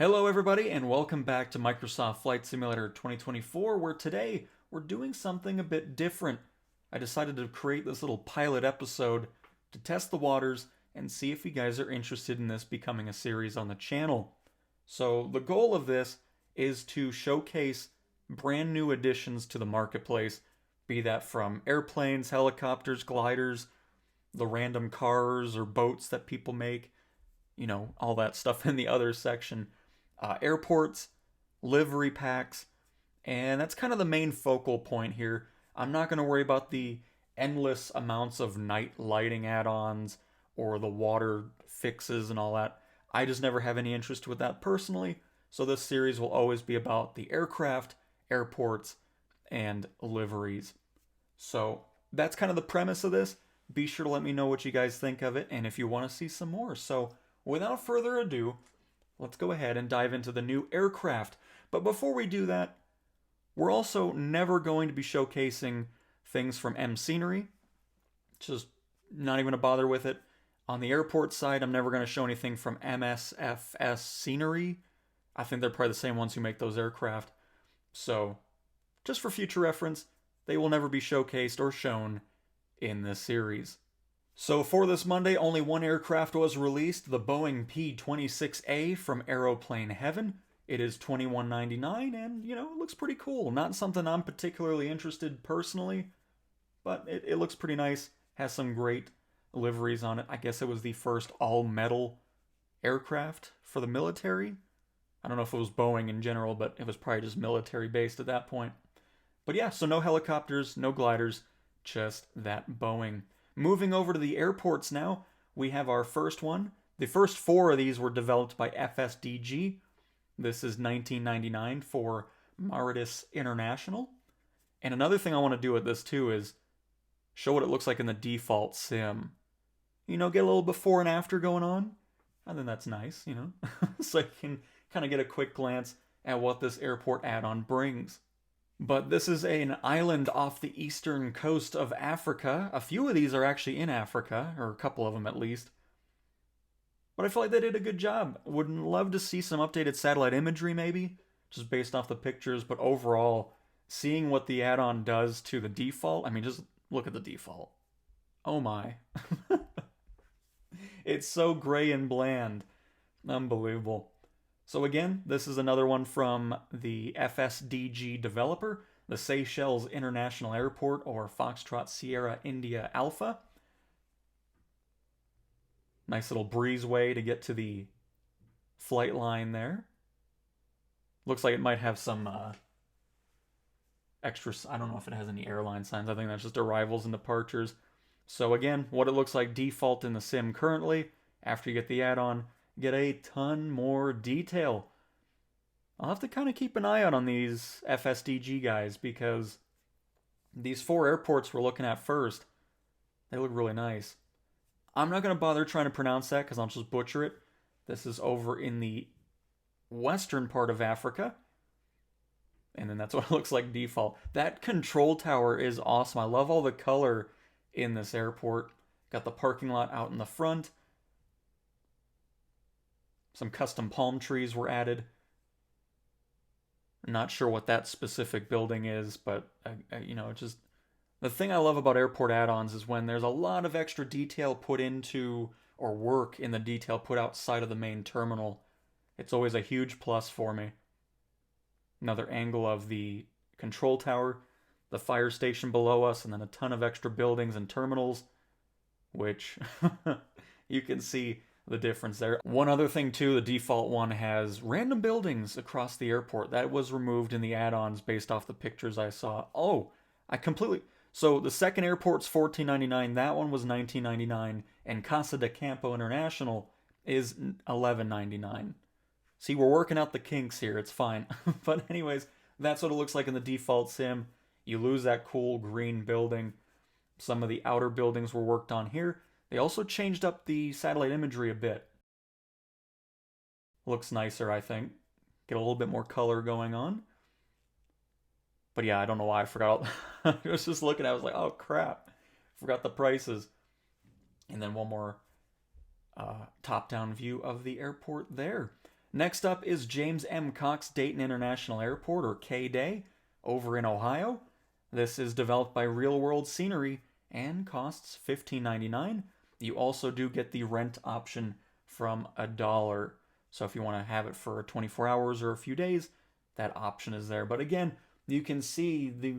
Hello everybody and welcome back to Microsoft Flight Simulator 2024, where today we're doing something a bit different. I decided to create this little pilot episode to test the waters and see if you guys are interested in this becoming a series on the channel. So the goal of this is to showcase brand new additions to the marketplace, be that from airplanes, helicopters, gliders, the random cars or boats that people make, all that stuff in the other section. Airports, livery packs, and that's kind of the main focal point here. I'm not going to worry about the endless amounts of night lighting add-ons or the water fixes and all that. I just never have any interest with that personally, so this series will always be about the aircraft, airports, and liveries. So that's kind of the premise of this. Be sure to let me know what you guys think of it and if you want to see some more. So without further ado, let's go ahead and dive into the new aircraft. But before we do that, we're also never going to be showcasing things from M Scenery. Just not even a bother with it. On the airport side, I'm never going to show anything from MSFS Scenery. I think they're probably the same ones who make those aircraft. So, just for future reference, they will never be showcased or shown in this series. So for this Monday, only one aircraft was released, the Boeing P-26A from Aeroplane Heaven. It is $21.99 and, it looks pretty cool. Not something I'm particularly interested personally, but it looks pretty nice. Has some great liveries on it. I guess it was the first all-metal aircraft for the military. I don't know if it was Boeing in general, but it was probably just military-based at that point. But yeah, so no helicopters, no gliders, just that Boeing. Moving over to the airports now, we have our first one. The first four of these were developed by FSDG. This is $19.99 for Mauritius International. And another thing I want to do with this too is show what it looks like in the default sim. Get a little before and after going on. I think that's nice, so you can kind of get a quick glance at what this airport add-on brings. But this is an island off the eastern coast of Africa. A few of these are actually in Africa, or a couple of them at least. But I feel like they did a good job. Would love to see some updated satellite imagery maybe, just based off the pictures. But overall, seeing what the add-on does to the default, just look at the default. Oh my. It's so gray and bland. Unbelievable. So again, this is another one from the FSDG developer, the Seychelles International Airport, or Foxtrot Sierra India Alpha. Nice little breezeway to get to the flight line there. Looks like it might have some extra, I don't know if it has any airline signs. I think that's just arrivals and departures. So again, what it looks like default in the sim currently. After you get the add-on, get a ton more detail. I'll have to kind of keep an eye out on these FSDG guys because these four airports we're looking at first, they look really nice. I'm not going to bother trying to pronounce that because I'll just butcher it. This is over in the western part of Africa. And then that's what it looks like default. That control tower is awesome. I love all the color in this airport. Got the parking lot out in the front. Some custom palm trees were added. I'm not sure what that specific building is, but just the thing I love about airport add-ons is when there's a lot of extra detail put into or work in the detail put outside of the main terminal. It's always a huge plus for me. Another angle of the control tower, the fire station below us, and then a ton of extra buildings and terminals, which you can see the difference there. One other thing too, the default one has random buildings across the airport. That was removed in the add-ons based off the pictures I saw. So the second airport's $14.99, that one was $19.99, and Casa de Campo International is $11.99. See, we're working out the kinks here, it's fine. But anyways, that's what it looks like in the default sim. You lose that cool green building. Some of the outer buildings were worked on here. They also changed up the satellite imagery a bit. Looks nicer, I think. Get a little bit more color going on. But yeah, I don't know why I forgot. I was just looking, I was like, oh crap. Forgot the prices. And then one more top-down view of the airport there. Next up is James M. Cox Dayton International Airport, or K-Day, over in Ohio. This is developed by Real World Scenery and costs $15.99. You also do get the rent option from $1. So if you want to have it for 24 hours or a few days, that option is there. But again, you can see the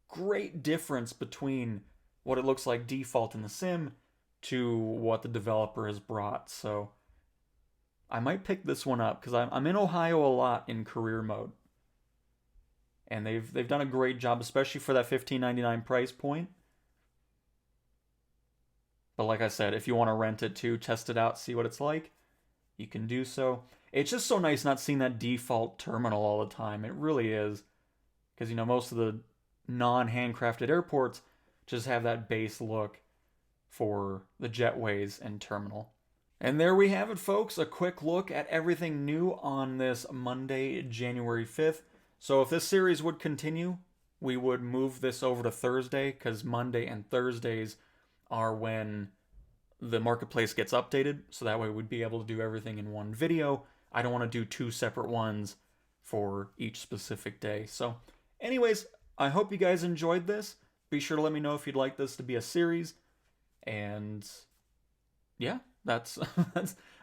great difference between what it looks like default in the sim to what the developer has brought. So I might pick this one up because I'm in Ohio a lot in career mode. And they've done a great job, especially for that $15.99 price point. But like I said, if you want to rent it too, test it out, see what it's like, you can do so. It's just so nice not seeing that default terminal all the time. It really is. Because, most of the non-handcrafted airports just have that base look for the jetways and terminal. And there we have it, folks. A quick look at everything new on this Monday, January 5th. So if this series would continue, we would move this over to Thursday, because Monday and Thursdays are when the marketplace gets updated. So that way we'd be able to do everything in one video. I don't want to do two separate ones for each specific day. So anyways, I hope you guys enjoyed this. Be sure to let me know if you'd like this to be a series. And yeah, that's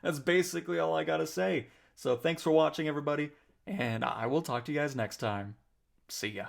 that's basically all I gotta say. So thanks for watching, everybody, and I will talk to you guys next time. See ya.